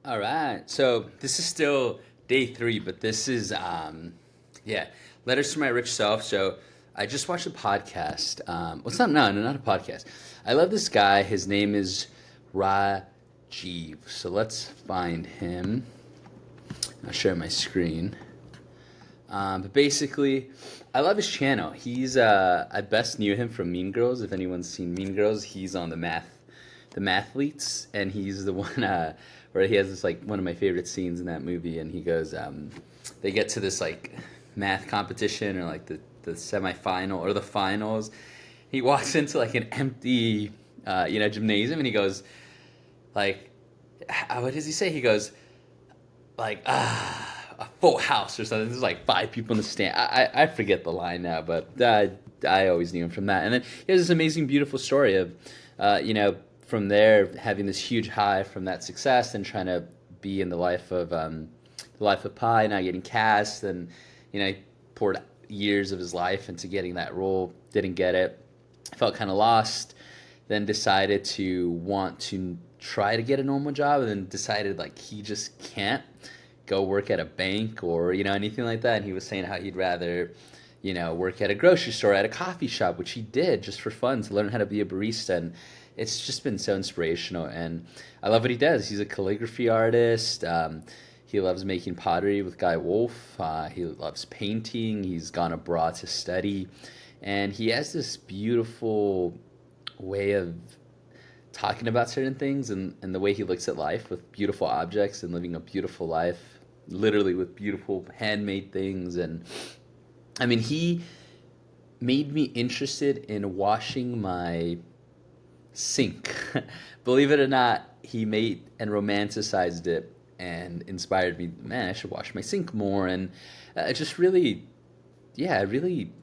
All right. So this is still day three, but this is yeah, letters to my rich self. So I just watched a podcast. Well, it's not no, not a podcast. I love this guy. His name is Rajeev. So let's find him. I'll share my screen. But basically, I love his channel. I best knew him from Mean Girls. If anyone's seen Mean Girls, he's on the mathletes, and he's the one where he has this like one of my favorite scenes in that movie, and he goes, they get to this like math competition or like the semifinal or the finals. He walks into like an empty, gymnasium, and he goes, like, what does he say? He goes, like, a full house or something. There's like five people in the stand. I forget the line now, but I always knew him from that. And then he has this amazing, beautiful story of, from there having this huge high from that success and trying to be in the life of Pi, now getting cast, and he poured years of his life into getting that role, didn't get it, felt kind of lost, then decided to want to try to get a normal job, and then decided like he just can't go work at a bank or anything like that. And he was saying how he'd rather work at a grocery store, at a coffee shop, which he did just for fun to learn how to be a barista. And it's just been so inspirational, and I love what he does. He's a calligraphy artist. He loves making pottery with Guy Wolf. He loves painting. He's gone abroad to study, and he has this beautiful way of talking about certain things, and the way he looks at life with beautiful objects and living a beautiful life, literally with beautiful handmade things. And I mean, he made me interested in washing my sink. Believe it or not, he made and romanticized it and inspired me. Man, I should wash my sink more. And it just really, I really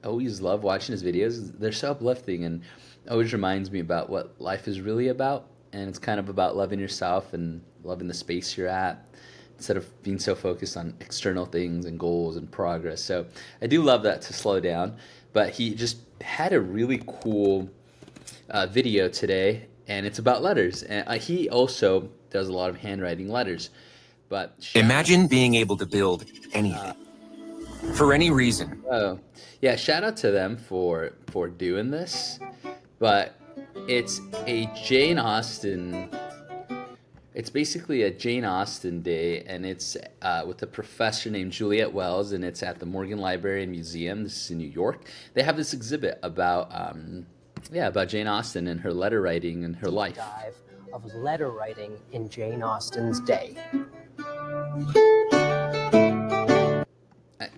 always love watching his videos. They're so uplifting and always reminds me about what life is really about. And it's kind of about loving yourself and loving the space you're at, instead of being so focused on external things and goals and progress. So I do love that, to slow down. But he just had a really cool video today, and it's about letters. And he also does a lot of handwriting letters. But imagine being able to build anything for any reason. Oh, yeah! Shout out to them for doing this. But it's a Jane Austen. It's basically a Jane Austen day, and it's with a professor named Juliet Wells, and it's at the Morgan Library and Museum. This is in New York. They have this exhibit about Jane Austen and her letter writing and her life. Dive of letter writing in Jane Austen's day.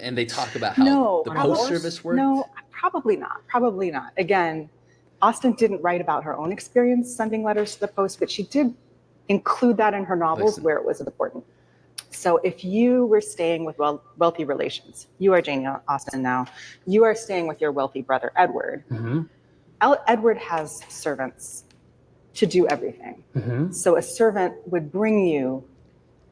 And they talk about how the post service worked. No, probably not. Probably not. Again, Austen didn't write about her own experience sending letters to the post, but she did include that in her novels where it was important. So if you were staying with wealthy relations, you are Jane Austen now, you are staying with your wealthy brother, Edward. Mm-hmm. Edward has servants to do everything. Mm-hmm. So a servant would bring you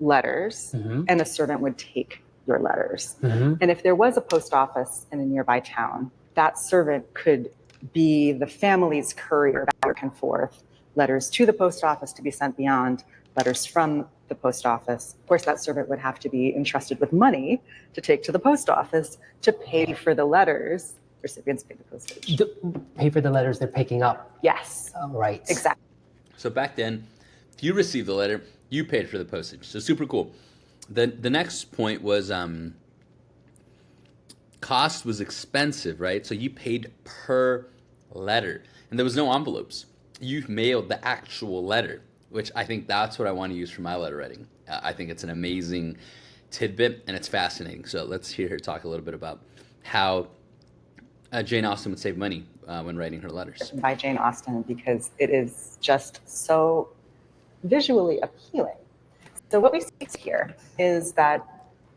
letters, mm-hmm. and a servant would take your letters. Mm-hmm. And if there was a post office in a nearby town, that servant could be the family's courier back and forth, letters to the post office to be sent beyond, letters from the post office. Of course, that servant would have to be entrusted with money to take to the post office to pay for the letters. Recipients pay the postage. Pay for the letters they're picking up. Yes. Right. Exactly. So back then, if you received the letter, you paid for the postage. So super cool. The next point was cost was expensive, right? So you paid per letter, and there was no envelopes. You mailed the actual letter, which I think that's what I want to use for my letter writing. I think it's an amazing tidbit, and it's fascinating. So let's hear her talk a little bit about how Jane Austen would save money when writing her letters. By Jane Austen, because it is just so visually appealing. So what we see here is that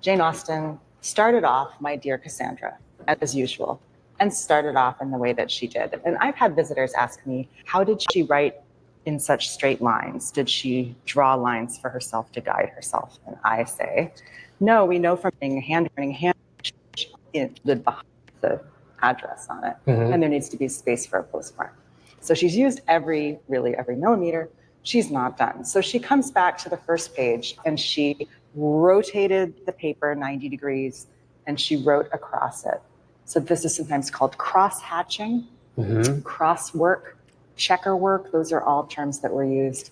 Jane Austen started off, my dear Cassandra, as usual, and started off in the way that she did. And I've had visitors ask me, how did she write in such straight lines? Did she draw lines for herself to guide herself? And I say, no, we know from handwriting behind the address on it, mm-hmm. and there needs to be space for a postmark. So she's used every millimeter She's not done. So she comes back to the first page and she rotated the paper 90 degrees and she wrote across it. So this is sometimes called crosshatching, cross work, checker work. Those are all terms that were used.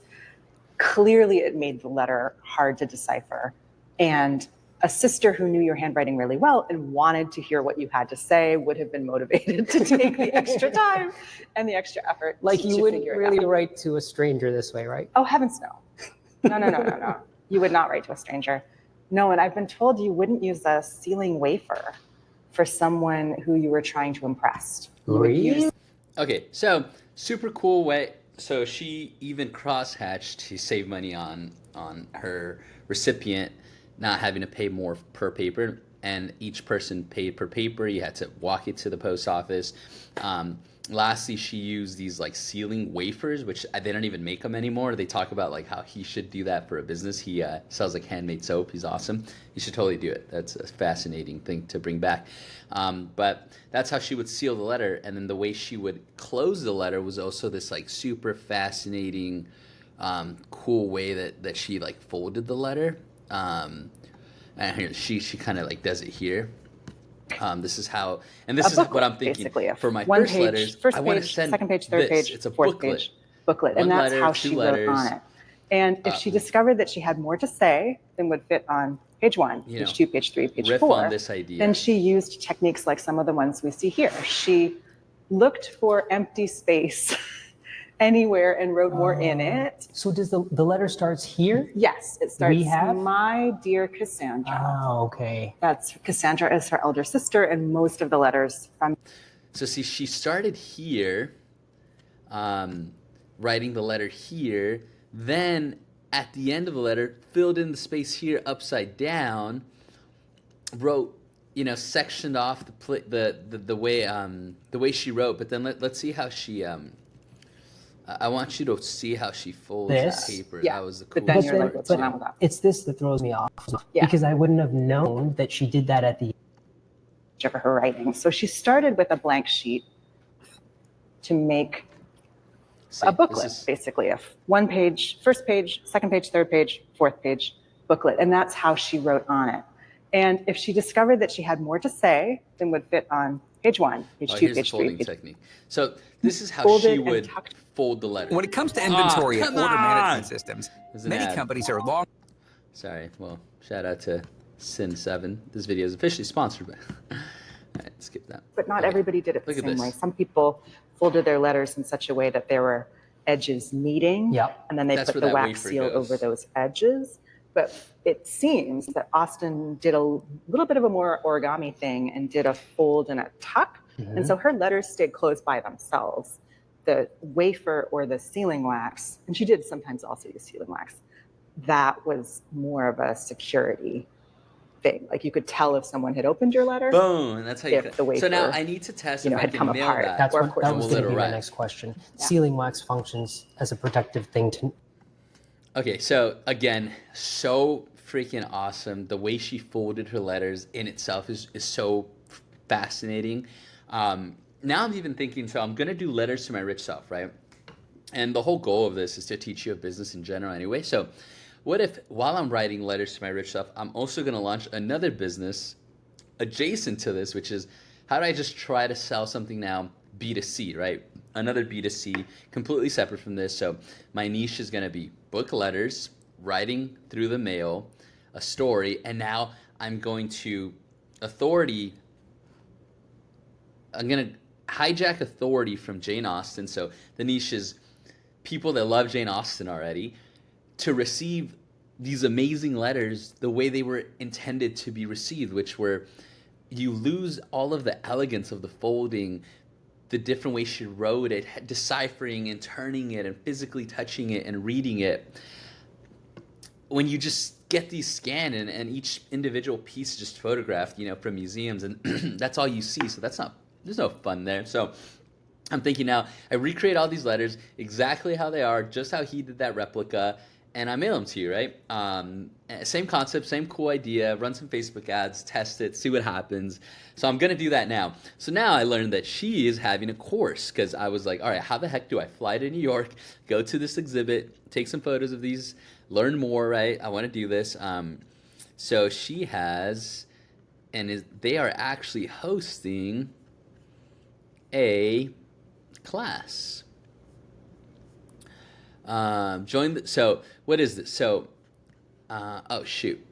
Clearly, it made the letter hard to decipher. And a sister who knew your handwriting really well and wanted to hear what you had to say would have been motivated to take the extra time and the extra effort. Like to you wouldn't figure it really out. write to a stranger this way, right? Oh, heavens no. No. You would not write to a stranger. No, and I've been told you wouldn't use a sealing wafer for someone who you were trying to impress. You would use Okay, so super cool way. So she even crosshatched to save money on her recipient not having to pay more per paper, and each person paid per paper. You had to walk it to the post office. Lastly, she used these like sealing wafers, which they don't even make them anymore. They talk about like how he should do that for a business. He sells like handmade soap. He's awesome. You should totally do it. That's a fascinating thing to bring back. But that's how she would seal the letter. And then the way she would close the letter was also this like super fascinating, cool way that she like folded the letter. And here she kind of like does it here. This is how, and this is booklet, what I'm thinking basically, for my one first page, letters. First I want to page, send second page, third this. page, It's a fourth booklet. page, booklet, One and that's letter, how two she letters. wrote on it. And if she discovered that she had more to say than would fit on page 1, page 2, page 3, page riff 4, on this idea. then she used techniques like some of the ones we see here. She looked for empty space anywhere and wrote more in it. So does the letter starts here? Yes, it starts, We have? my dear Cassandra. Oh, okay. That's Cassandra is her elder sister, and most of the letters from. So see, she started here, writing the letter here, then at the end of the letter, filled in the space here upside down, wrote, sectioned off the way she wrote. But then let's see how she. I want you to see how she folds This? the paper. Yeah, That was the but coolest then you're part like, what's too. going on with that? It's this that throws me off. Yeah. Because I wouldn't have known that she did that at the Of her writing. So she started with a blank sheet to make See, a booklet, this is- basically a one page, first page, second page, third page, fourth page booklet. And that's how she wrote on it. And if she discovered that she had more to say than would fit on page 1, page 2, here's the page 3, folding page technique. So this is how Folded she and would tucked. fold the letter. When it comes to inventory and come order on! management systems, There's an many ad. companies are long. Sorry. Well, shout out to Sin7. This video is officially sponsored by. All right, skip that. But not Okay. everybody did it the Look at same this. way. Some people folded their letters in such a way that there were edges meeting, Yep. and then they That's put where the that wax wafer seal goes. over those edges. But it seems that Austen did a little bit of a more origami thing and did a fold and a tuck. And so her letters stayed closed by themselves. The wafer or the sealing wax, and she did sometimes also use sealing wax, that was more of a security thing. Like you could tell if someone had opened your letter. Boom, and that's how you. If the So now wafer, I need to test you if know, I had can come nail apart. that. That's Or what of course that and was we'll going to let be it my ride. next question. Sealing wax functions as a protective thing to Okay, so again, so freaking awesome. The way she folded her letters in itself is so fascinating. Now I'm even thinking, so I'm going to do letters to my rich self, right? And the whole goal of this is to teach you a business in general anyway. So what if while I'm writing letters to my rich self, I'm also going to launch another business adjacent to this, which is how do I just try to sell something now B2C, right? Another B2C, completely separate from this. So my niche is going to be book letters, writing through the mail, a story, and now I'm going to I'm going to hijack authority from Jane Austen. So the niche is people that love Jane Austen already to receive these amazing letters the way they were intended to be received, which were you lose all of the elegance of the folding, the different ways she wrote it, deciphering and turning it and physically touching it and reading it. When you just get these scanned and each individual piece is just photographed, from museums, and that's all you see. So there's no fun there. So I'm thinking now, I recreate all these letters exactly how they are, just how he did that replica, and I mail them to you, right? Same concept, same cool idea. Run some Facebook ads, test it, see what happens. So I'm gonna do that now. So now I learned that she is having a course because I was like, all right, how the heck do I fly to New York, go to this exhibit, take some photos of these, learn more, right? I want to do this. So she has, they are actually hosting a class. So what is this? So, oh shoot.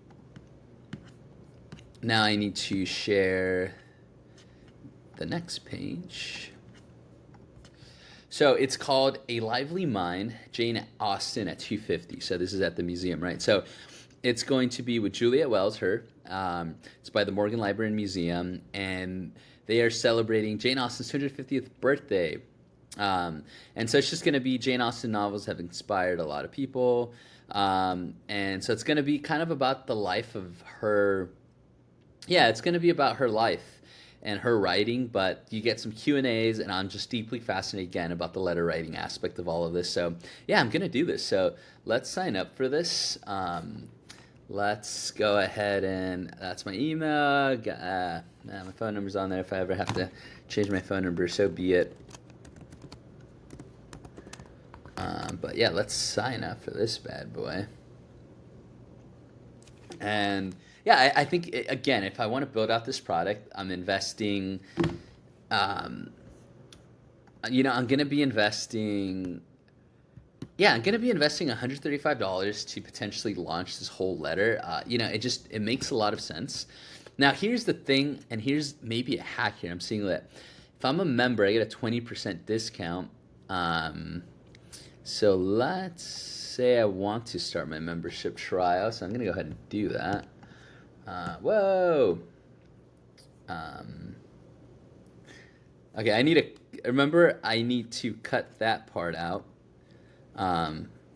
Now I need to share the next page. So it's called A Lively Mind, Jane Austen at 250. So this is at the museum, right? So it's going to be with Juliet Wells, it's by the Morgan Library and Museum, and they are celebrating Jane Austen's 250th birthday. And so it's just going to be Jane Austen novels have inspired a lot of people. And so it's going to be kind of about the life of her. Yeah, it's going to be about her life and her writing, but you get some Q&As, and I'm just deeply fascinated again about the letter writing aspect of all of this. So yeah, I'm going to do this. So let's sign up for this. Let's go ahead and that's my email. My phone number's on there. If I ever have to change my phone number, so be it. But yeah, let's sign up for this bad boy. And yeah, I think, again, if I want to build out this product, I'm investing, I'm going to be investing, I'm going to be investing $135 to potentially launch this whole letter. It makes a lot of sense. Now, here's the thing, and here's maybe a hack here. I'm seeing that if I'm a member, I get a 20% discount. So let's say I want to start my membership trial. So I'm going to go ahead and do that. Whoa. Okay, I need to cut that part out.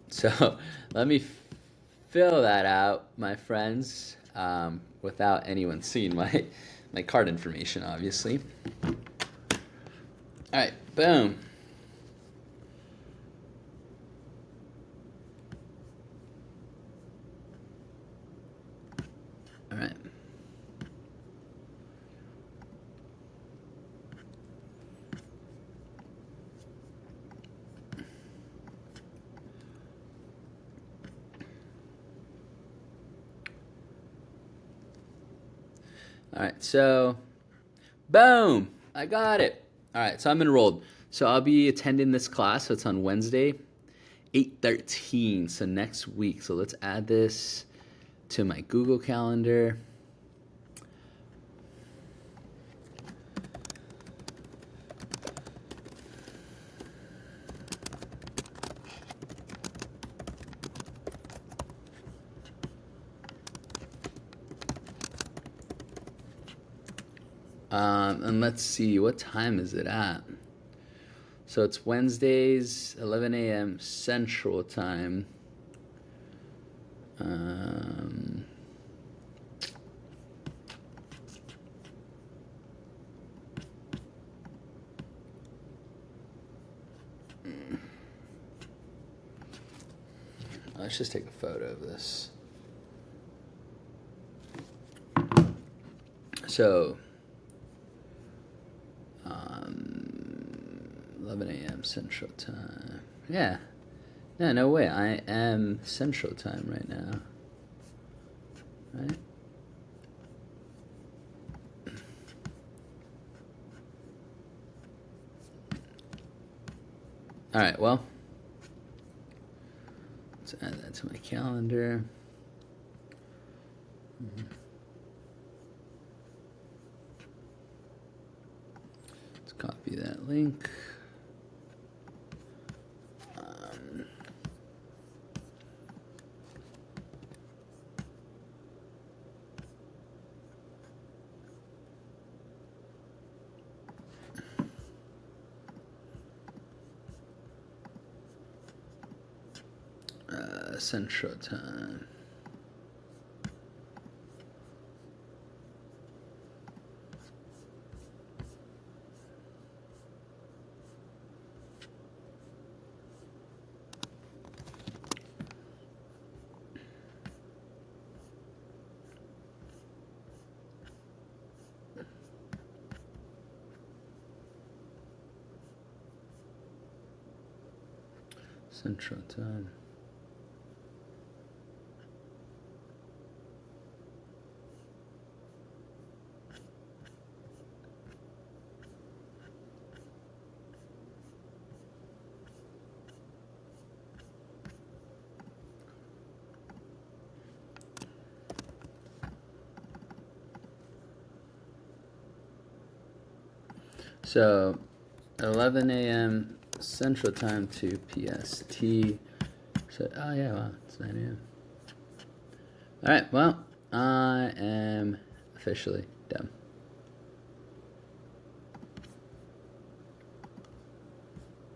So let me fill that out, my friends, without anyone seeing my card information, obviously. All right, boom. All right. All right, so boom, I got it. All right, so I'm enrolled. So I'll be attending this class. So it's on Wednesday, 8/13, so next week. So let's add this to my Google Calendar. And let's see, what time is it at? So it's Wednesdays, 11 a.m. Central Time. Let's just take a photo of this. So, 11 a.m. Central Time. Yeah. No way. I am Central Time right now. Right? All right, well, let's add that to my calendar. Let's copy that link. Central Time. Central Time. So 11 a.m. Central Time to PST. So, oh yeah, wow, it's 9 a.m. All right, well, I am officially done.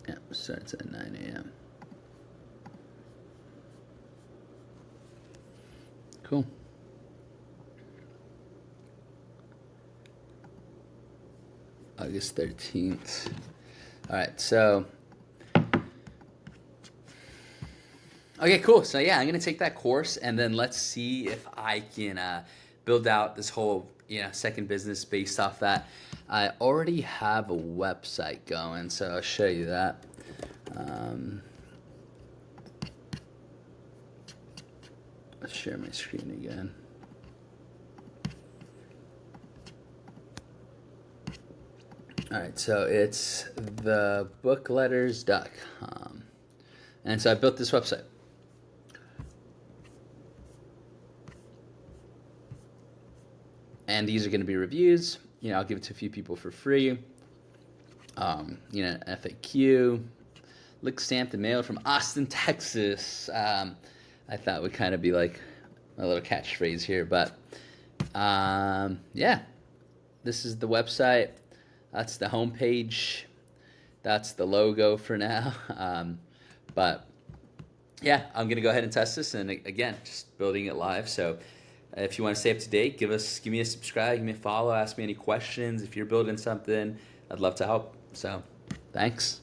Yeah, starts at 9 a.m. Cool. August 13th. All right, so okay, cool. So yeah, I'm gonna take that course, and then let's see if I can build out this whole second business based off that. I already have a website going, so I'll show you that. Let's share my screen again. All right, so it's thebookletters.com. And so I built this website. And these are going to be reviews. I'll give it to a few people for free. FAQ. Look stamped and mailed from Austin, Texas. I thought would kind of be like a little catchphrase here. But yeah, this is the website. That's the homepage. That's the logo for now. But yeah, I'm going to go ahead and test this. And again, just building it live. So if you want to stay up to date, give me a subscribe, give me a follow, ask me any questions. If you're building something, I'd love to help. So thanks.